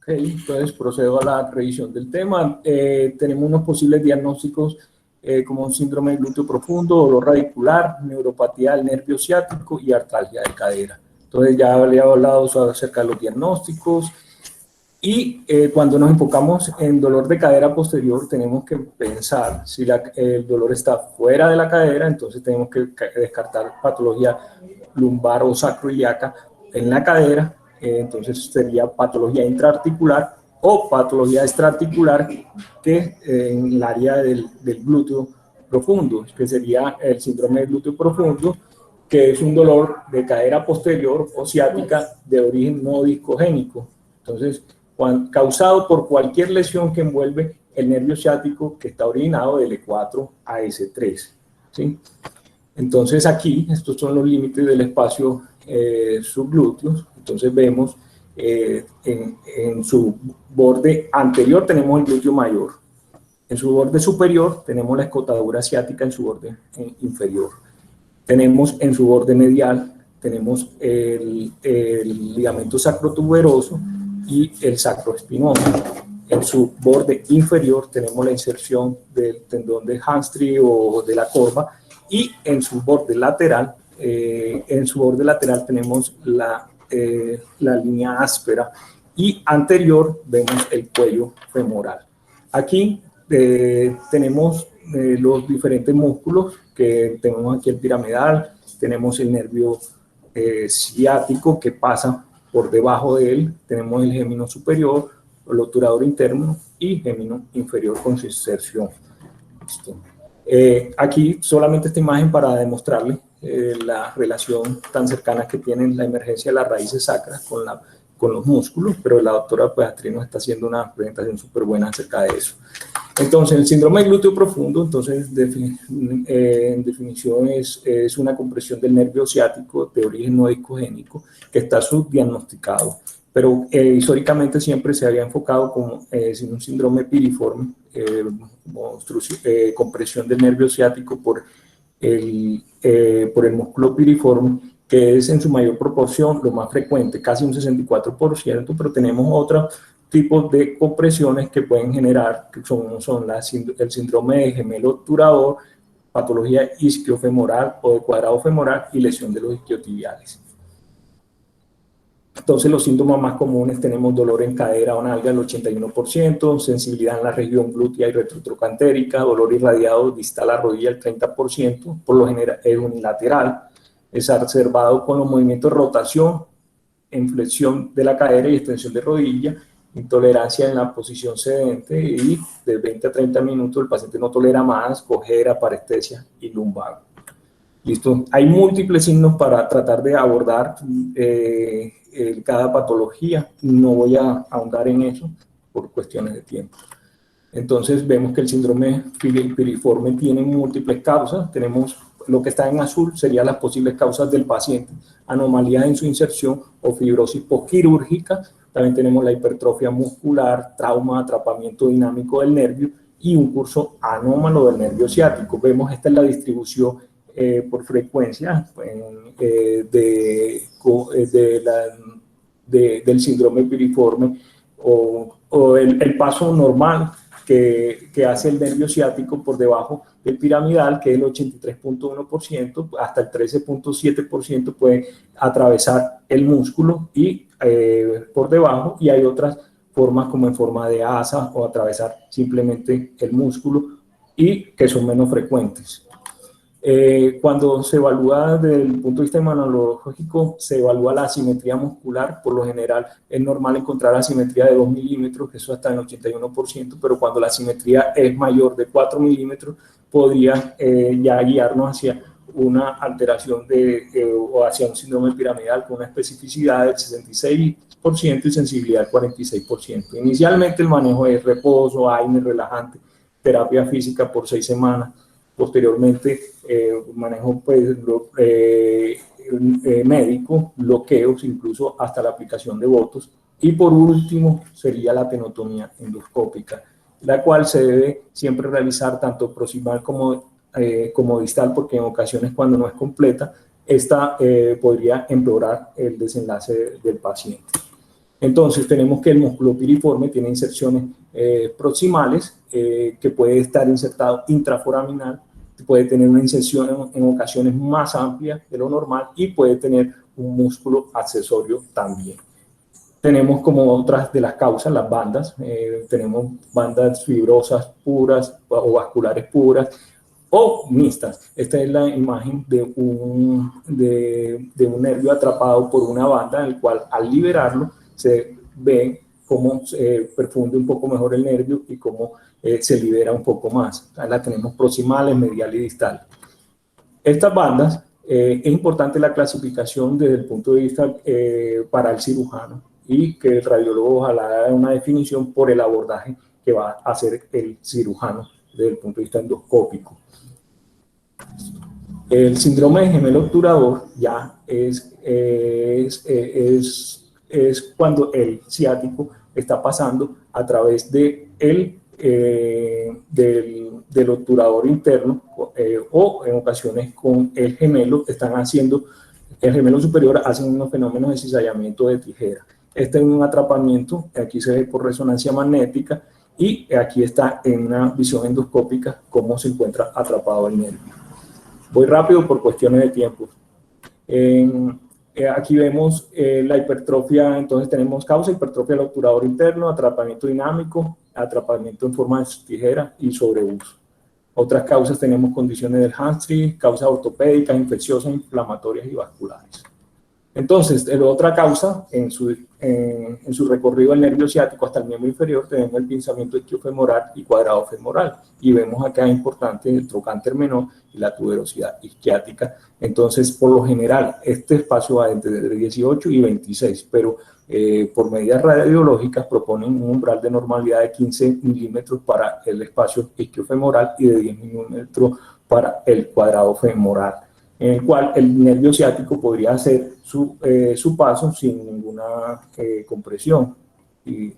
Ok, entonces procedo a la revisión del tema. Tenemos unos posibles diagnósticos como un síndrome de glúteo profundo, dolor radicular, neuropatía del nervio ciático y artralgia de cadera. Entonces ya le he hablado acerca de los diagnósticos y cuando nos enfocamos en dolor de cadera posterior tenemos que pensar si el dolor está fuera de la cadera, entonces tenemos que descartar patología lumbar o sacroiliaca en la cadera. Entonces sería patología intraarticular o patología extraarticular que en el área del glúteo profundo, que sería el síndrome de glúteo profundo, que es un dolor de cadera posterior o ciática de origen no discogénico. Entonces, causado por cualquier lesión que envuelve el nervio ciático que está originado del E4 a S3. ¿Sí? Entonces aquí, estos son los límites del espacio subglúteos. Entonces vemos en su borde anterior tenemos el glúteo mayor. En su borde superior tenemos la escotadura ciática en su borde inferior. Tenemos en su borde medial, tenemos el ligamento sacrotuberoso y el sacroespinoso. En su borde inferior tenemos la inserción del tendón de hamstring o de la corva, y en su borde lateral, tenemos la línea áspera, y anterior vemos el cuello femoral. Aquí tenemos los diferentes músculos que tenemos aquí: el piramidal, tenemos el nervio ciático que pasa por debajo de él, tenemos el gémino superior, el obturador interno y gémino inferior con su inserción. Aquí solamente esta imagen para demostrarle la relación tan cercana que tienen la emergencia de las raíces sacras con los músculos, pero la doctora Peastri nos está haciendo una presentación súper buena acerca de eso. Entonces, el síndrome de glúteo profundo, entonces, en definición, es una compresión del nervio ciático de origen no discogénico que está subdiagnosticado, pero históricamente siempre se había enfocado como un síndrome piriforme, compresión del nervio ciático por el músculo piriforme, que es en su mayor proporción lo más frecuente, casi un 64%, pero tenemos otros tipos de compresiones que pueden generar, que son el síndrome de gemelo obturador, patología isquiofemoral o de cuadrado femoral y lesión de los isquiotibiales. Entonces, los síntomas más comunes tenemos dolor en cadera o nalga el 81%, sensibilidad en la región glútea y retrotrocantérica, dolor irradiado distal a rodilla el 30%, por lo general es unilateral, exacerbado con los movimientos de rotación, inflexión de la cadera y extensión de rodilla, intolerancia en la posición sedente, y de 20 a 30 minutos el paciente no tolera más, cojera, parestesia y lumbago. Listo. Hay múltiples signos para tratar de abordar cada patología. No voy a ahondar en eso por cuestiones de tiempo. Entonces vemos que el síndrome piriforme tiene múltiples causas. Tenemos lo que está en azul, serían las posibles causas del paciente: anomalías en su inserción o fibrosis postquirúrgica. También tenemos la hipertrofia muscular, trauma, atrapamiento dinámico del nervio y un curso anómalo del nervio ciático. Vemos, esta es la distribución por frecuencia del síndrome piriforme, o el paso normal que hace el nervio ciático por debajo del piramidal, que es el 83.1%, hasta el 13.7% puede atravesar el músculo y por debajo, y hay otras formas como en forma de asa o atravesar simplemente el músculo, y que son menos frecuentes. Cuando se evalúa desde el punto de vista imanologético, se evalúa la asimetría muscular. Por lo general es normal encontrar asimetría de 2 milímetros, que eso está en el 81%, pero cuando la asimetría es mayor de 4 milímetros, podría ya guiarnos hacia una alteración o hacia un síndrome piramidal con una especificidad del 66% y sensibilidad del 46%. Inicialmente el manejo es reposo, AINE, relajante, terapia física por 6 semanas. Posteriormente, manejo médico, bloqueos, incluso hasta la aplicación de botos. Y por último, sería la tenotomía endoscópica, la cual se debe siempre realizar tanto proximal como distal, porque en ocasiones, cuando no es completa, esta podría empeorar el desenlace del paciente. Entonces tenemos que el músculo piriforme tiene inserciones proximales, que puede estar insertado intraforaminal, puede tener una inserción en ocasiones más amplia de lo normal y puede tener un músculo accesorio también. Tenemos como otras de las causas, las bandas, tenemos bandas fibrosas puras o vasculares puras o mixtas. Esta es la imagen de un nervio atrapado por una banda, en el cual al liberarlo se ve cómo perfunde un poco mejor el nervio y cómo se libera un poco más. La tenemos proximales, medial y distal. Estas bandas, es importante la clasificación desde el punto de vista para el cirujano, y que el radiólogo ojalá haga una definición por el abordaje que va a hacer el cirujano desde el punto de vista endoscópico. El síndrome de gemelo obturador ya es cuando el ciático está pasando a través del obturador interno, o en ocasiones con el gemelo están haciendo, el gemelo superior hacen unos fenómenos de cizallamiento de tijera. Este es un atrapamiento, aquí se ve por resonancia magnética, y aquí está en una visión endoscópica cómo se encuentra atrapado el nervio. Voy rápido por cuestiones de tiempo. Aquí vemos la hipertrofia. Entonces tenemos causa: hipertrofia del obturador interno, atrapamiento dinámico, atrapamiento en forma de tijera y sobreuso. Otras causas tenemos condiciones del hamstring, causas ortopédicas, infecciosas, inflamatorias y vasculares. Entonces, la otra causa, en su recorrido del nervio ciático hasta el miembro inferior, tenemos el pinzamiento isquiofemoral y cuadrado femoral. Y vemos acá importante el trocánter menor y la tuberosidad isquiática. Entonces, por lo general, este espacio va entre 18 y 26, pero por medidas radiológicas proponen un umbral de normalidad de 15 milímetros para el espacio isquiofemoral y de 10 milímetros para el cuadrado femoral, en el cual el nervio ciático podría hacer su paso sin ninguna compresión. Y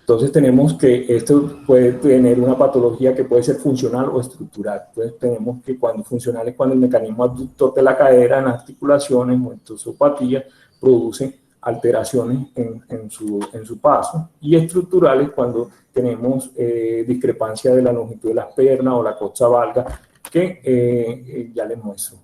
entonces tenemos que esto puede tener una patología que puede ser funcional o estructural. Entonces tenemos que cuando funcional es cuando el mecanismo abductor de la cadera en articulaciones o en tosopatía produce alteraciones en su paso, y estructurales cuando tenemos discrepancia de la longitud de las piernas o la coxa valga, que ya les muestro.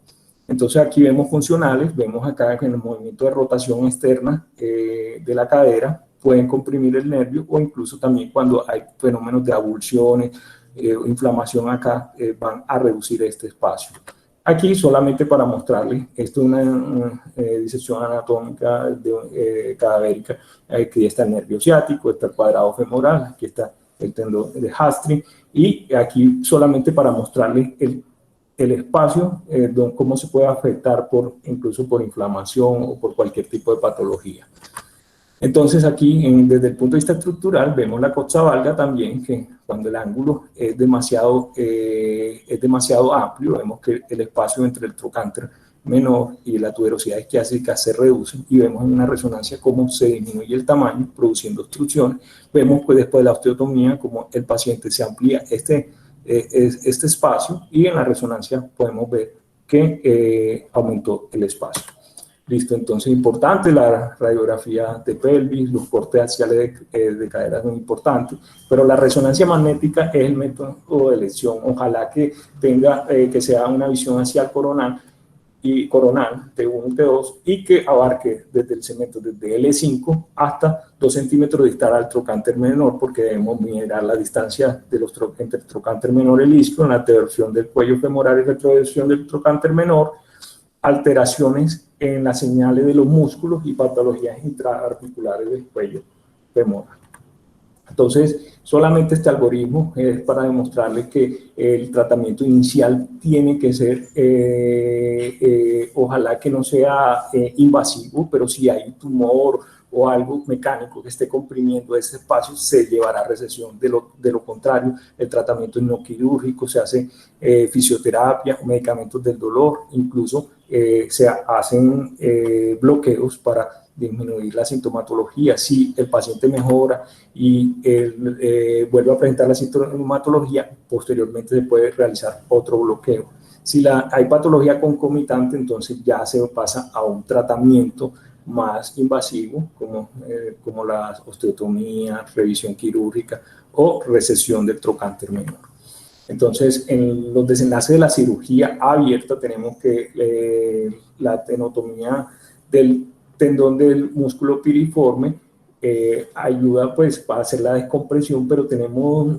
Entonces aquí vemos funcionales, vemos acá que en el movimiento de rotación externa de la cadera pueden comprimir el nervio, o incluso también cuando hay fenómenos de avulsiones, inflamación acá, van a reducir este espacio. Aquí solamente para mostrarles, esto es una disección anatómica cadavérica, aquí está el nervio ciático, está el cuadrado femoral, aquí está el tendón de hamstring, y aquí solamente para mostrarles el espacio, cómo se puede afectar incluso por inflamación o por cualquier tipo de patología. Entonces aquí, desde el punto de vista estructural, vemos la coxa valga también, que cuando el ángulo es demasiado amplio, vemos que el espacio entre el trocánter menor y la tuberosidad isquiática se reduce, y vemos en una resonancia cómo se disminuye el tamaño, produciendo obstrucciones. Vemos pues después de la osteotomía cómo el paciente se amplía este espacio, y en la resonancia podemos ver que aumentó el espacio. Listo, entonces importante la radiografía de pelvis, los cortes axiales de cadera son importantes, pero la resonancia magnética es el método de elección. Ojalá que tenga, que sea una visión axial coronal T1 y T2, y que abarque desde el segmento desde L5 hasta 2 centímetros distal al trocánter menor, porque debemos mirar la distancia de entre el trocánter menor y el isquio, en la retroversión del cuello femoral y retroversión del trocánter menor, alteraciones en las señales de los músculos y patologías intraarticulares del cuello femoral. Entonces, solamente este algoritmo es para demostrarles que el tratamiento inicial tiene que ser, ojalá que no sea invasivo, pero si hay un tumor o algo mecánico que esté comprimiendo ese espacio, se llevará a recesión. De lo contrario, el tratamiento es no quirúrgico, se hace fisioterapia, medicamentos del dolor, incluso se hacen bloqueos para disminuir la sintomatología. Si el paciente mejora y vuelve a presentar la sintomatología, posteriormente se puede realizar otro bloqueo. Si hay patología concomitante, entonces ya se pasa a un tratamiento más invasivo, como la osteotomía, revisión quirúrgica o recesión del trocánter menor. Entonces, en los desenlaces de la cirugía abierta tenemos que la tenotomía del tendón del músculo piriforme ayuda pues para hacer la descompresión, pero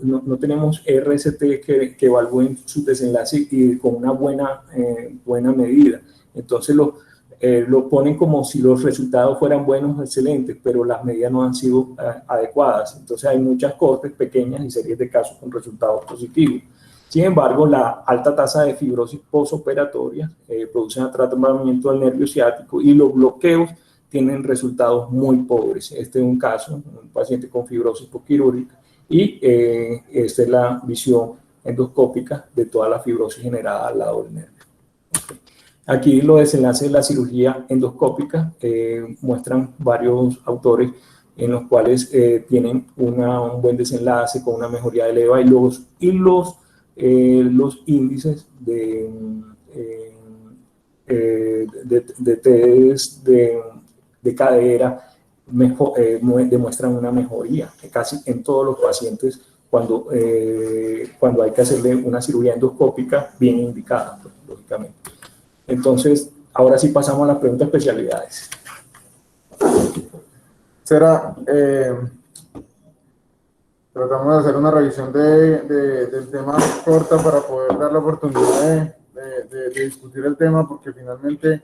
no tenemos RST que evalúen su desenlace y con una buena medida. Entonces lo ponen como si los resultados fueran buenos, excelentes, pero las medidas no han sido adecuadas. Entonces hay muchas cortes pequeñas y series de casos con resultados positivos. Sin embargo, la alta tasa de fibrosis postoperatoria produce un atrapamiento del nervio ciático y los bloqueos tienen resultados muy pobres. Este es un caso, un paciente con fibrosis postquirúrgica y esta es la visión endoscópica de toda la fibrosis generada al lado del nervio. Okay. Aquí los desenlaces de la cirugía endoscópica muestran varios autores en los cuales tienen un buen desenlace con una mejoría de leva y los índices de test de cadera demuestran una mejoría casi en todos los pacientes cuando hay que hacerle una cirugía endoscópica bien indicada, pues, lógicamente. Entonces, ahora sí pasamos a las preguntas de especialidades. Tratamos de hacer una revisión del tema corta para poder dar la oportunidad de discutir el tema, porque finalmente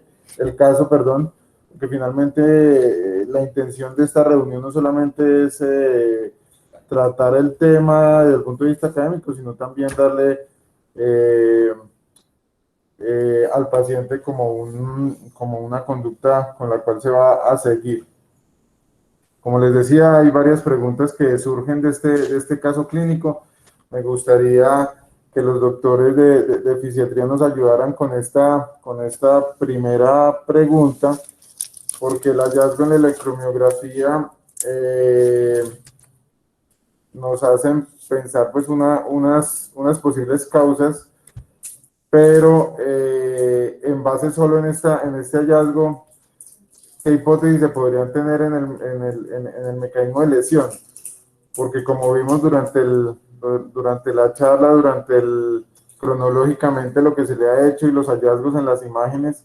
la intención de esta reunión no solamente es tratar el tema desde el punto de vista académico, sino también darle al paciente como una conducta con la cual se va a seguir. Como les decía, hay varias preguntas que surgen de este caso clínico. Me gustaría que los doctores de fisiatría nos ayudaran con esta primera pregunta, porque el hallazgo en la electromiografía nos hacen pensar pues unas posibles causas, pero en base solo en este hallazgo, ¿qué hipótesis se podrían tener en el mecanismo de lesión? Porque como vimos durante la charla, cronológicamente lo que se le ha hecho y los hallazgos en las imágenes,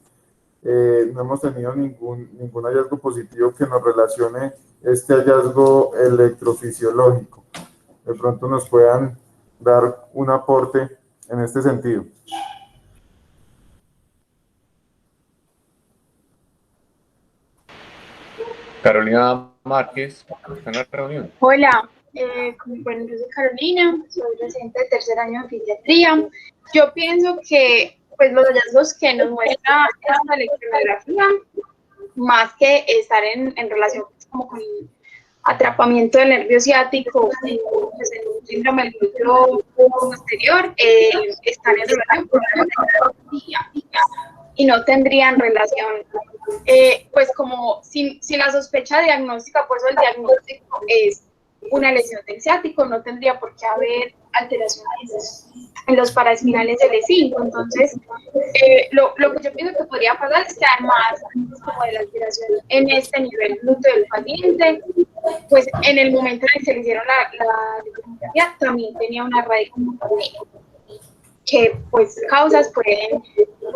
no hemos tenido ningún hallazgo positivo que nos relacione este hallazgo electrofisiológico. De pronto nos puedan dar un aporte en este sentido. Carolina Márquez, ¿está en la reunión? Hola, bueno, yo soy Carolina, soy residente de tercer año de fisiatría. Yo pienso que pues, los hallazgos que nos muestra esta electromiografía, más que estar en relación pues, como con el atrapamiento del nervio ciático, pues, en un síndrome del glúteo posterior, están en relación con la neurología y no tendrían relación, pues como si la sospecha diagnóstica, por eso el diagnóstico es una lesión del ciático, no tendría por qué haber alteraciones en los paraespinales L5. Entonces, lo que yo pienso que podría pasar es que además como de la alteración en este nivel glúteo del paciente, pues en el momento en el que se le hicieron la electromiografía también tenía una radiculopatía, que pues causas pueden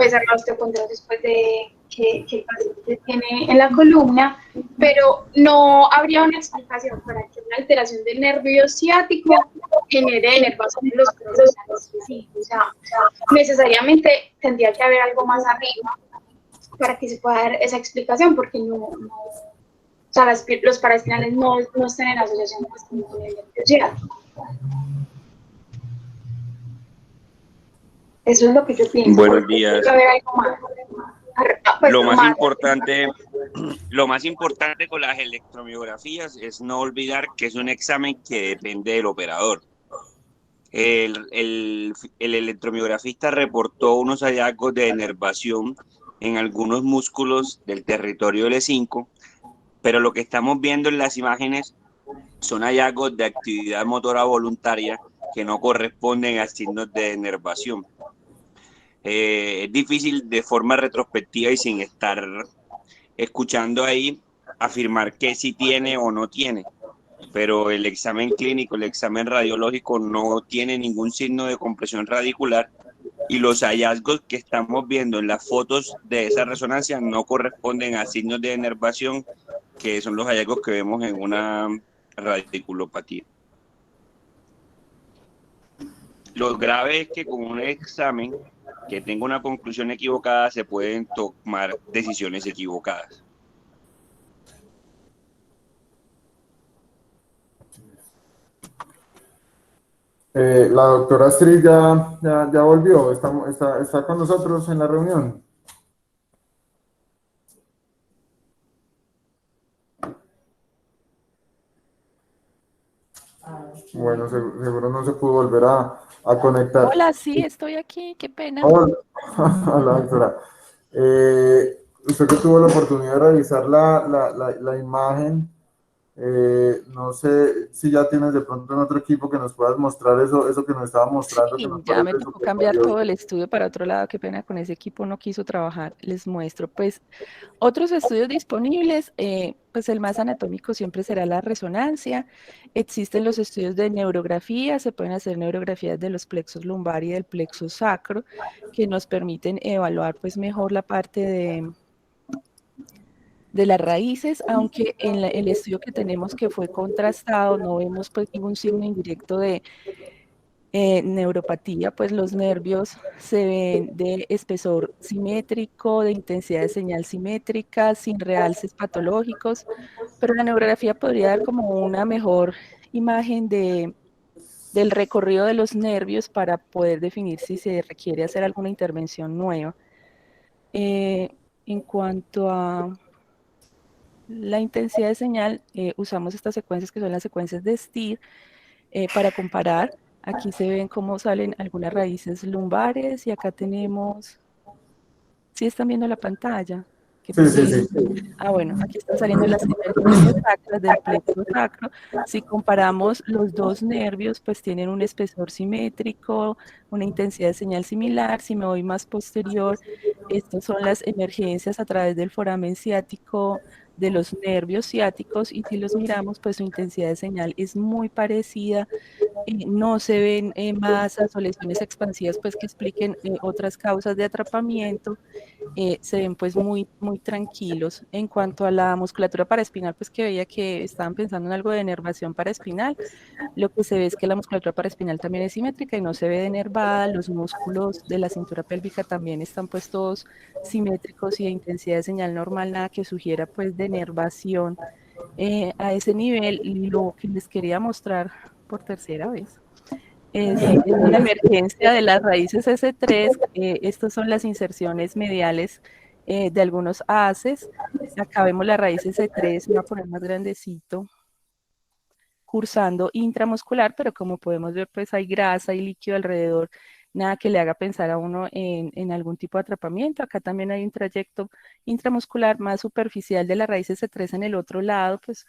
ser la osteocondrosis después de que el paciente tiene en la columna, pero no habría una explicación para que una alteración del nervio ciático genere enervación de los codos. Sí, o sea, necesariamente tendría que haber algo más arriba para que se pueda dar esa explicación, porque o sea, los paraespinales no están en asociación con el nervio ciático. Eso es lo que yo pienso. Buenos días. Pues lo más importante con las electromiografías es no olvidar que es un examen que depende del operador. El electromiografista reportó unos hallazgos de enervación en algunos músculos del territorio L5, pero lo que estamos viendo en las imágenes son hallazgos de actividad motora voluntaria que no corresponden a signos de enervación. Es difícil de forma retrospectiva y sin estar escuchando ahí afirmar que sí tiene o no tiene, pero el examen clínico, el examen radiológico no tiene ningún signo de compresión radicular y los hallazgos que estamos viendo en las fotos de esa resonancia no corresponden a signos de denervación, que son los hallazgos que vemos en una radiculopatía. Lo grave es que con un examen que tenga una conclusión equivocada se pueden tomar decisiones equivocadas. La doctora Astrid ya volvió, está con nosotros en la reunión. Bueno, seguro no se pudo volver a conectar. Hola, sí, estoy aquí, qué pena. Hola, hola, doctora. Usted que tuvo la oportunidad de revisar la imagen, no sé si ya tienes de pronto en otro equipo que nos puedas mostrar eso que nos estaba mostrando, que Sí, me ya me parece tocó súper cambiar valioso. todo el estudio para otro lado, qué pena con ese equipo no quiso trabajar. Les muestro, pues, otros estudios disponibles, pues el más anatómico siempre será la resonancia. Existen los estudios de neurografía, se pueden hacer neurografías de los plexos lumbar y del plexo sacro, que nos permiten evaluar pues mejor la parte de las raíces, aunque en el estudio que tenemos que fue contrastado, no vemos pues ningún signo indirecto de neuropatía, pues los nervios se ven de espesor simétrico, de intensidad de señal simétrica, sin realces patológicos, pero la neurografía podría dar como una mejor imagen del recorrido de los nervios para poder definir si se requiere hacer alguna intervención nueva. En cuanto a la intensidad de señal, usamos estas secuencias que son las secuencias de STIR para comparar. Aquí se ven cómo salen algunas raíces lumbares y acá tenemos, ¿sí están viendo la pantalla? Qué Sí, pena. sí, sí. Ah, bueno, aquí están saliendo las emergencias sacras del plexo sacro. Si comparamos los dos nervios, pues tienen un espesor simétrico, una intensidad de señal similar. Si me voy más posterior, estas son las emergencias a través del foramen ciático de los nervios ciáticos y si los miramos, pues su intensidad de señal es muy parecida. No se ven masas o lesiones expansivas pues que expliquen otras causas de atrapamiento. Se ven pues muy tranquilos. En cuanto a la musculatura paraespinal, pues que veía que estaban pensando en algo de denervación paraespinal. Lo que se ve es que la musculatura paraespinal también es simétrica y no se ve denervada. Los músculos de la cintura pélvica también están pues todos simétricos y de intensidad de señal normal, nada que sugiera pues denervación. A ese nivel, lo que les quería mostrar por tercera vez es una emergencia de las raíces S3. Estas son las inserciones mediales de algunos haces. Acá vemos la raíz S3, me voy a poner más grandecito, cursando intramuscular, pero como podemos ver, pues hay grasa y líquido alrededor, nada que le haga pensar a uno en algún tipo de atrapamiento. Acá también hay un trayecto intramuscular más superficial de la raíz S3 en el otro lado, pues,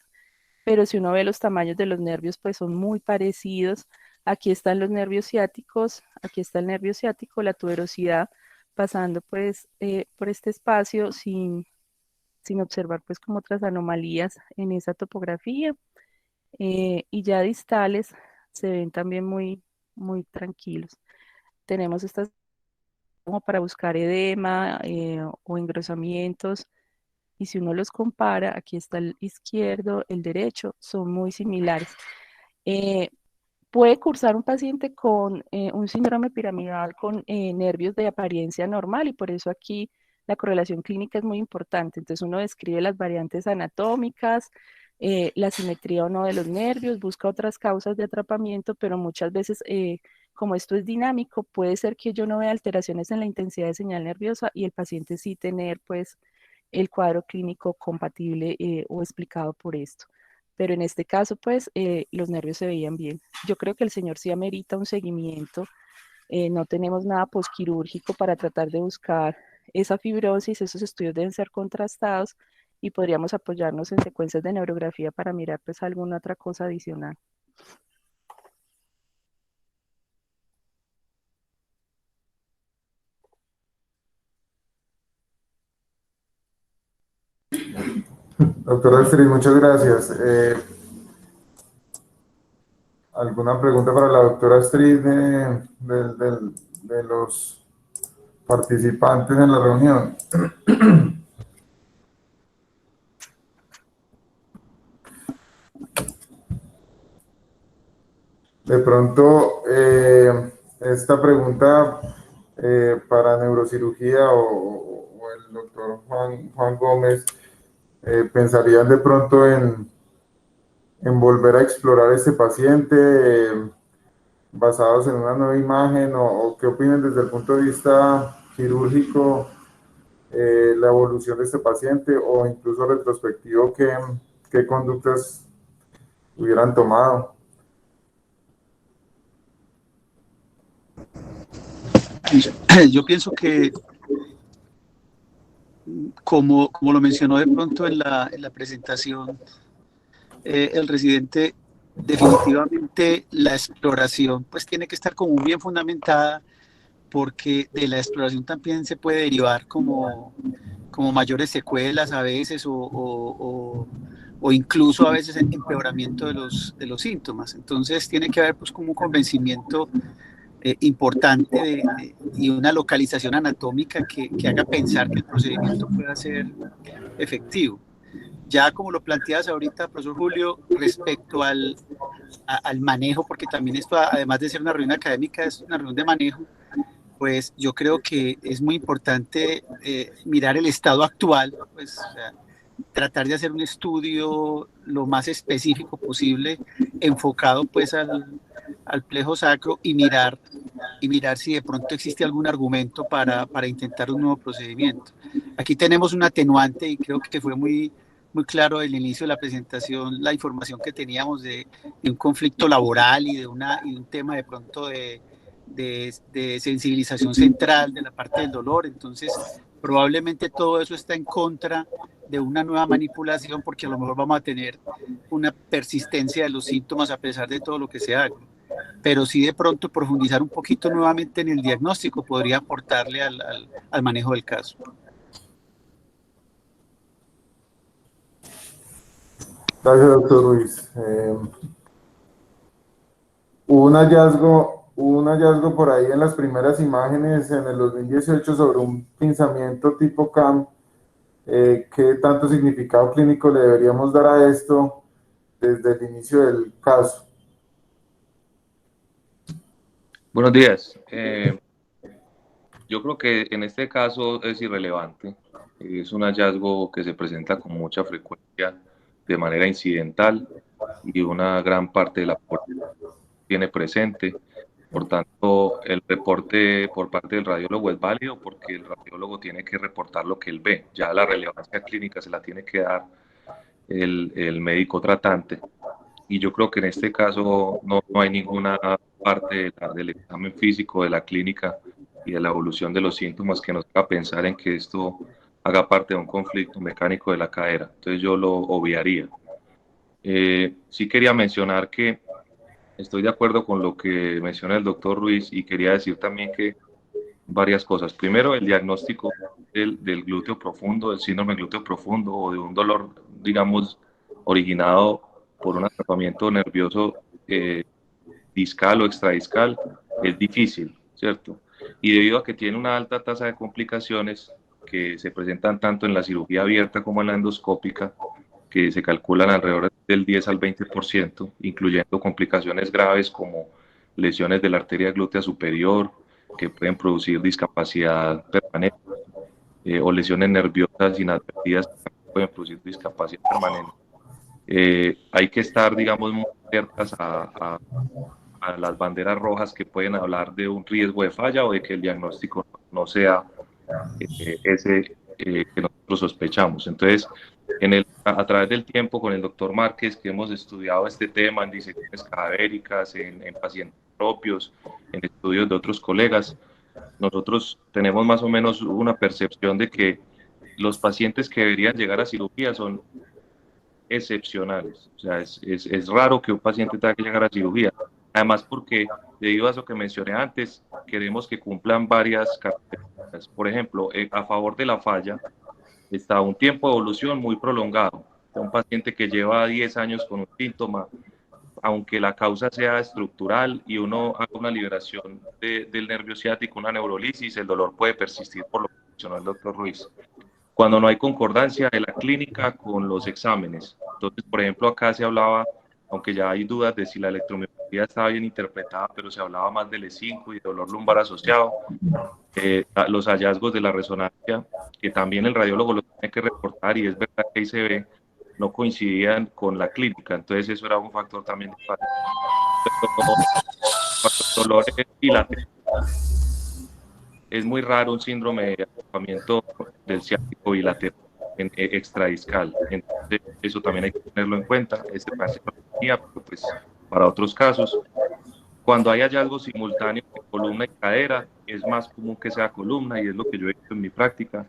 pero si uno ve los tamaños de los nervios, pues son muy parecidos. Aquí están los nervios ciáticos, aquí está el nervio ciático, la tuberosidad pasando pues por este espacio sin observar pues como otras anomalías en esa topografía. Y ya distales se ven también muy tranquilos. Tenemos estas como para buscar edema o engrosamientos y si uno los compara, aquí está el izquierdo, el derecho, son muy similares. Eh, Puede cursar un paciente con un síndrome piramidal con nervios de apariencia normal y por eso aquí la correlación clínica es muy importante. Entonces uno describe las variantes anatómicas, la simetría o no de los nervios, busca otras causas de atrapamiento, pero muchas veces, como esto es dinámico, puede ser que yo no vea alteraciones en la intensidad de señal nerviosa y el paciente sí tener pues el cuadro clínico compatible o explicado por esto. Pero en este caso, pues, los nervios se veían bien. Yo creo que el señor sí amerita un seguimiento. No tenemos nada posquirúrgico para tratar de buscar esa fibrosis. Esos estudios deben ser contrastados y podríamos apoyarnos en secuencias de neurografía para mirar, pues, alguna otra cosa adicional. Doctora Astrid, muchas gracias. ¿Alguna pregunta para la doctora Astrid de los participantes en la reunión? De pronto, esta pregunta para neurocirugía o el doctor Juan Gómez, ¿pensarían de pronto en volver a explorar este paciente basados en una nueva imagen o qué opinan desde el punto de vista quirúrgico la evolución de este paciente o incluso retrospectivo qué conductas hubieran tomado? Yo pienso que, como lo mencionó de pronto en la presentación, el residente, definitivamente la exploración pues tiene que estar como bien fundamentada, porque de la exploración también se puede derivar como mayores secuelas a veces o incluso a veces empeoramiento de los síntomas. Entonces tiene que haber pues como un convencimiento importante y una localización anatómica que haga pensar que el procedimiento pueda ser efectivo. Ya como lo planteas ahorita, profesor Julio, respecto al manejo, porque también esto, además de ser una reunión académica, es una reunión de manejo, pues yo creo que es muy importante mirar el estado actual, pues o sea, tratar de hacer un estudio lo más específico posible, enfocado pues al plejo sacro y mirar si de pronto existe algún argumento para intentar un nuevo procedimiento. Aquí tenemos un atenuante y creo que fue muy claro el inicio de la presentación, la información que teníamos de un conflicto laboral y de un tema de pronto de sensibilización central de la parte del dolor. Entonces probablemente todo eso está en contra de una nueva manipulación, porque a lo mejor vamos a tener una persistencia de los síntomas a pesar de todo lo que se haga. Pero sí, de pronto profundizar un poquito nuevamente en el diagnóstico podría aportarle al manejo del caso. Gracias, doctor Ruiz. Hubo un hallazgo por ahí en las primeras imágenes en el 2018 sobre un pinzamiento tipo CAM. ¿Qué tanto significado clínico le deberíamos dar a esto desde el inicio del caso? Buenos días. Yo creo que en este caso es irrelevante. Es un hallazgo que se presenta con mucha frecuencia de manera incidental y una gran parte de la población tiene presente. Por tanto, el reporte por parte del radiólogo es válido porque el radiólogo tiene que reportar lo que él ve. Ya la relevancia clínica se la tiene que dar el médico tratante. Y yo creo que en este caso no hay ninguna parte del examen físico, de la clínica y de la evolución de los síntomas que nos haga pensar en que esto haga parte de un conflicto mecánico de la cadera. Entonces yo lo obviaría. Sí quería mencionar que estoy de acuerdo con lo que menciona el doctor Ruiz y quería decir también que varias cosas. Primero, el diagnóstico del glúteo profundo, del síndrome glúteo profundo o de un dolor, digamos, originado por un atrapamiento nervioso discal o extradiscal es difícil, ¿cierto? Y debido a que tiene una alta tasa de complicaciones que se presentan tanto en la cirugía abierta como en la endoscópica, que se calculan alrededor del 10 al 20%, incluyendo complicaciones graves como lesiones de la arteria glútea superior, que pueden producir discapacidad permanente, o lesiones nerviosas inadvertidas que pueden producir discapacidad permanente. Hay que estar, digamos, muy alertas a las banderas rojas que pueden hablar de un riesgo de falla o de que el diagnóstico no sea ese que nosotros sospechamos. Entonces, a través del tiempo con el doctor Márquez, que hemos estudiado este tema en disecciones cadavéricas, en pacientes propios, en estudios de otros colegas, nosotros tenemos más o menos una percepción de que los pacientes que deberían llegar a cirugía son excepcionales. O sea, es raro que un paciente tenga que llegar a cirugía. Además, porque debido a eso que mencioné antes, queremos que cumplan varias características. Por ejemplo, a favor de la falla está un tiempo de evolución muy prolongado. un paciente que lleva 10 años con un síntoma, aunque la causa sea estructural y uno haga una liberación del nervio ciático, una neurolisis, el dolor puede persistir, por lo que mencionó el doctor Ruiz. Cuando no hay concordancia de la clínica con los exámenes. Entonces, por ejemplo, acá se hablaba, aunque ya hay dudas de si la electromiografía estaba bien interpretada, pero se hablaba más del E5 y dolor lumbar asociado. Los hallazgos de la resonancia, que también el radiólogo lo tiene que reportar, y es verdad que ahí se ve, no coincidían con la clínica, entonces eso era un factor también de fallo. Pero dolor bilateral, es muy raro un síndrome de atrapamiento del ciático bilateral extradiscal, entonces eso también hay que tenerlo en cuenta. Este paciente lo tenía, pero pues para otros casos, cuando hay hallazgos simultáneos de columna y cadera, es más común que sea columna, y es lo que yo he hecho en mi práctica.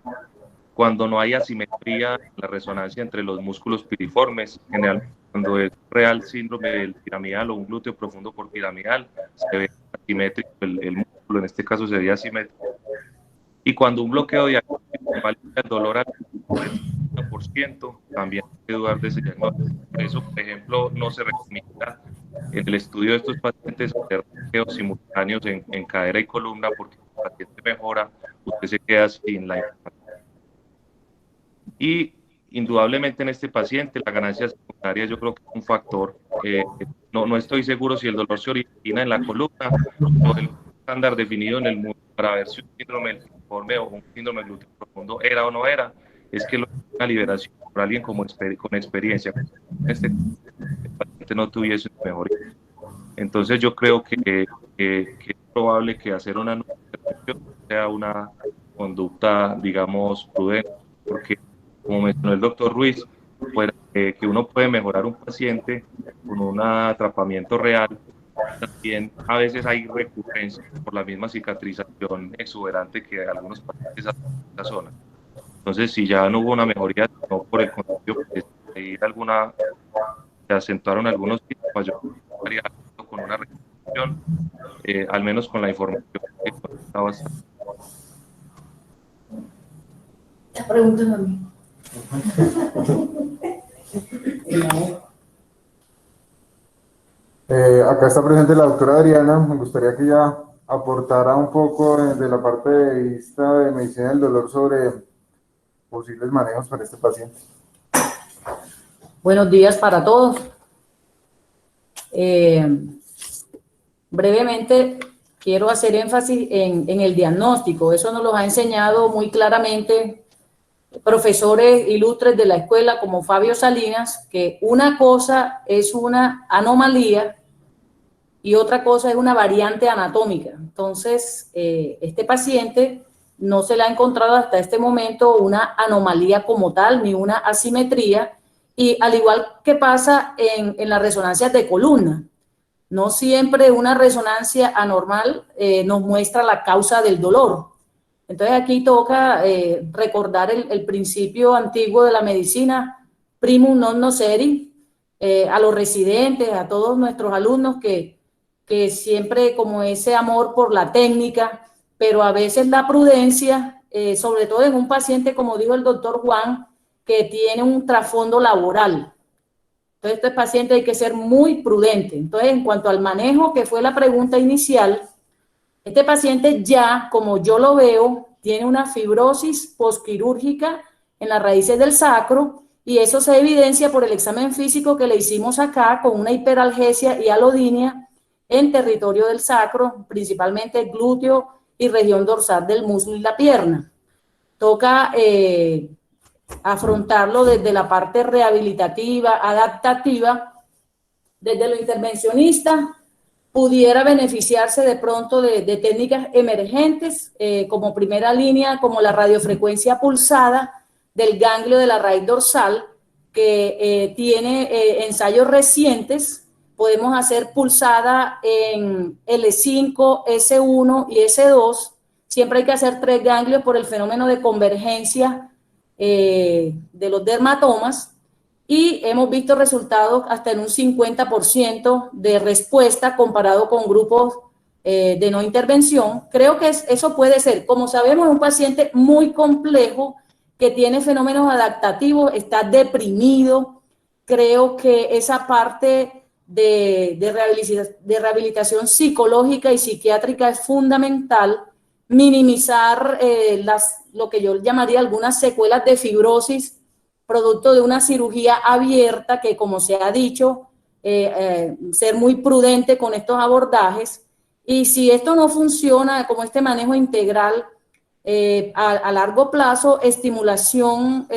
Cuando no hay asimetría en la resonancia entre los músculos piriformes, generalmente cuando es real síndrome del piramidal o un glúteo profundo por piramidal, se ve asimétrico el músculo, en este caso sería asimétrico. Y cuando un bloqueo diagnóstico invalida el dolor al 50%, también hay que dudar de ese diagnóstico. Por eso, por ejemplo, no se recomienda en el estudio de estos pacientes hacer bloqueos simultáneos en cadera y columna, porque si el paciente mejora, usted se queda sin la información. Y indudablemente en este paciente la ganancia secundaria yo creo que es un factor. No estoy seguro si el dolor se origina en la columna o el estándar definido en el mundo para ver si un síndrome del piriforme o un síndrome del glúteo profundo era o no era, es que una liberación por alguien con experiencia. Este paciente no tuviese una mejoría. Entonces yo creo que es probable que hacer una nueva intervención sea una conducta, digamos, prudente, porque como mencionó el doctor Ruiz, pues, que uno puede mejorar un paciente con un atrapamiento real. También a veces hay recurrencia por la misma cicatrización exuberante que algunos pacientes hacen en esta zona. Entonces, si ya no hubo una mejoría, no por el contrario, se acentuaron algunos síntomas, yo estaría con una recuperación, al menos con la información que estaba. La pregunta es a mí. Acá está presente la doctora Adriana. Me gustaría que ella aportara un poco de la parte de vista de medicina del dolor sobre posibles manejos para este paciente. Buenos días para todos. Brevemente quiero hacer énfasis en el diagnóstico. Eso nos lo ha enseñado muy claramente profesores ilustres de la escuela como Fabio Salinas, que una cosa es una anomalía y otra cosa es una variante anatómica. Entonces, este paciente no se le ha encontrado hasta este momento una anomalía como tal, ni una asimetría, y al igual que pasa en las resonancias de columna, no siempre una resonancia anormal nos muestra la causa del dolor. Entonces aquí toca recordar el principio antiguo de la medicina, primum non nocere, a los residentes, a todos nuestros alumnos que siempre como ese amor por la técnica, pero a veces la prudencia, sobre todo en un paciente, como dijo el doctor Juan, que tiene un trasfondo laboral. Entonces este paciente hay que ser muy prudente. Entonces en cuanto al manejo, que fue la pregunta inicial, este paciente ya, como yo lo veo, tiene una fibrosis postquirúrgica en las raíces del sacro y eso se evidencia por el examen físico que le hicimos acá con una hiperalgesia y alodinia en territorio del sacro, principalmente glúteo y región dorsal del muslo y la pierna. Toca afrontarlo desde la parte rehabilitativa, adaptativa, desde lo intervencionista. Pudiera beneficiarse de pronto de técnicas emergentes como primera línea, como la radiofrecuencia pulsada del ganglio de la raíz dorsal, que tiene ensayos recientes. Podemos hacer pulsada en L5, S1 y S2. Siempre hay que hacer 3 ganglios por el fenómeno de convergencia de los dermatomas. Y hemos visto resultados hasta en un 50% de respuesta comparado con grupos de no intervención. Creo que eso puede ser, como sabemos, es un paciente muy complejo que tiene fenómenos adaptativos, está deprimido, creo que esa parte de rehabilitación psicológica y psiquiátrica es fundamental, minimizar lo que yo llamaría algunas secuelas de fibrosis, producto de una cirugía abierta que, como se ha dicho, ser muy prudente con estos abordajes. Y si esto no funciona, como este manejo integral, a largo plazo, estimulación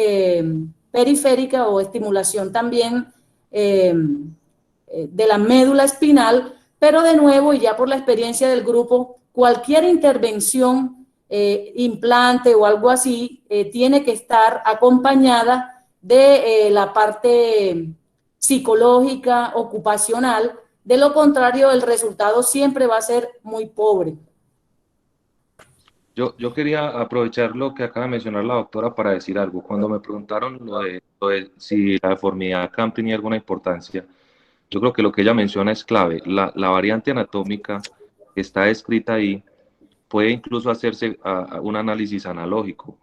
periférica o estimulación también de la médula espinal, pero de nuevo, y ya por la experiencia del grupo, cualquier intervención, implante o algo así, tiene que estar acompañada de la parte psicológica, ocupacional. De lo contrario, el resultado siempre va a ser muy pobre. Yo quería aprovechar lo que acaba de mencionar la doctora para decir algo. Cuando me preguntaron lo de si la deformidad CAM tenía alguna importancia, yo creo que lo que ella menciona es clave. La variante anatómica que está descrita ahí puede incluso hacerse un análisis analógico.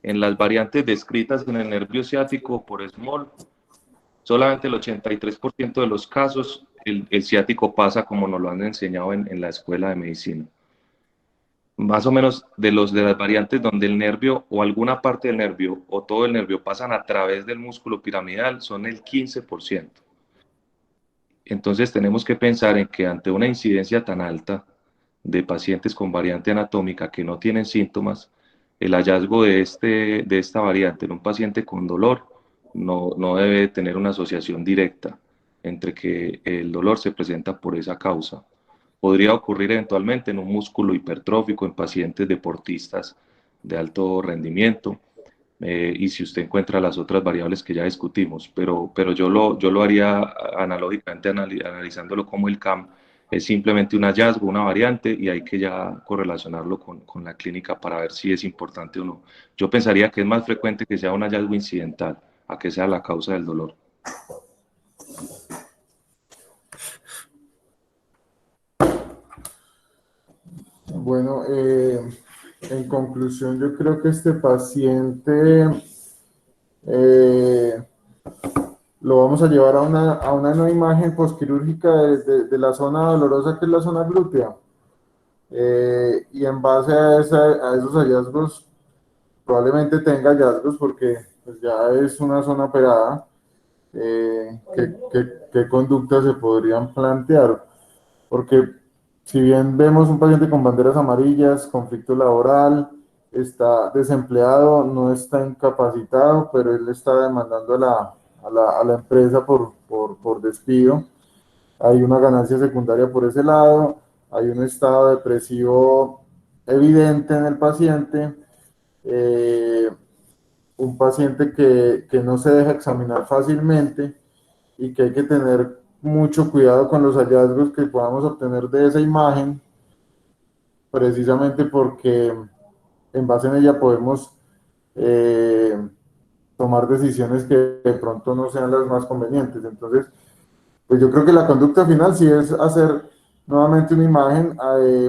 En las variantes descritas en el nervio ciático por Small, solamente el 83% de los casos el ciático pasa como nos lo han enseñado en la escuela de medicina. Más o menos de las variantes donde el nervio o alguna parte del nervio o todo el nervio pasan a través del músculo piramidal son el 15%. Entonces tenemos que pensar en que ante una incidencia tan alta de pacientes con variante anatómica que no tienen síntomas, el hallazgo de esta variante en un paciente con dolor no debe tener una asociación directa entre que el dolor se presenta por esa causa. Podría ocurrir eventualmente en un músculo hipertrófico en pacientes deportistas de alto rendimiento, y si usted encuentra las otras variables que ya discutimos, pero yo lo haría analógicamente analizándolo como el CAM es simplemente un hallazgo, una variante, y hay que ya correlacionarlo con la clínica para ver si es importante o no. Yo pensaría que es más frecuente que sea un hallazgo incidental a que sea la causa del dolor. Bueno, en conclusión, yo creo que este paciente lo vamos a llevar a una nueva imagen postquirúrgica de la zona dolorosa, que es la zona glútea. Y en base a esos hallazgos, probablemente tenga hallazgos porque pues, ya es una zona operada. ¿Qué conductas se podrían plantear? Porque si bien vemos un paciente con banderas amarillas, conflicto laboral, está desempleado, no está incapacitado, pero él está demandando a la empresa por despido. Hay una ganancia secundaria por ese lado, hay un estado depresivo evidente en el paciente, un paciente que no se deja examinar fácilmente y que hay que tener mucho cuidado con los hallazgos que podamos obtener de esa imagen, precisamente porque en base en ella podemos tomar decisiones que de pronto no sean las más convenientes. Entonces, pues yo creo que la conducta final sí es hacer nuevamente una imagen.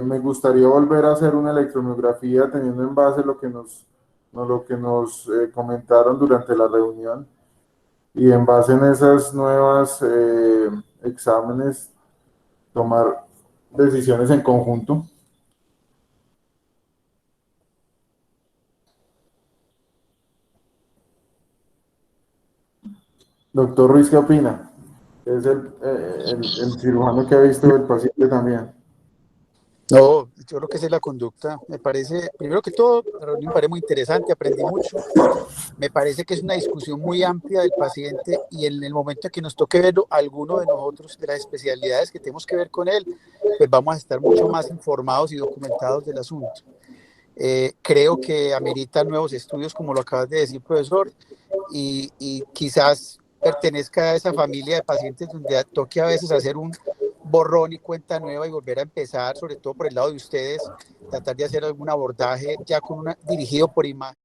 Me gustaría volver a hacer una electromiografía teniendo en base lo que nos comentaron durante la reunión, y en base en esas nuevas exámenes tomar decisiones en conjunto. Doctor Ruiz, ¿qué opina? Es el cirujano que ha visto el paciente también. No, yo creo que esa es la conducta. Me parece, primero que todo, la reunión me parece muy interesante, aprendí mucho. Me parece que es una discusión muy amplia del paciente, y en el momento que nos toque verlo, alguno de nosotros, de las especialidades que tenemos que ver con él, pues vamos a estar mucho más informados y documentados del asunto. Creo que amerita nuevos estudios, como lo acabas de decir, profesor, y quizás pertenezca a esa familia de pacientes donde toque a veces hacer un borrón y cuenta nueva y volver a empezar, sobre todo por el lado de ustedes, tratar de hacer algún abordaje ya dirigido por imagen.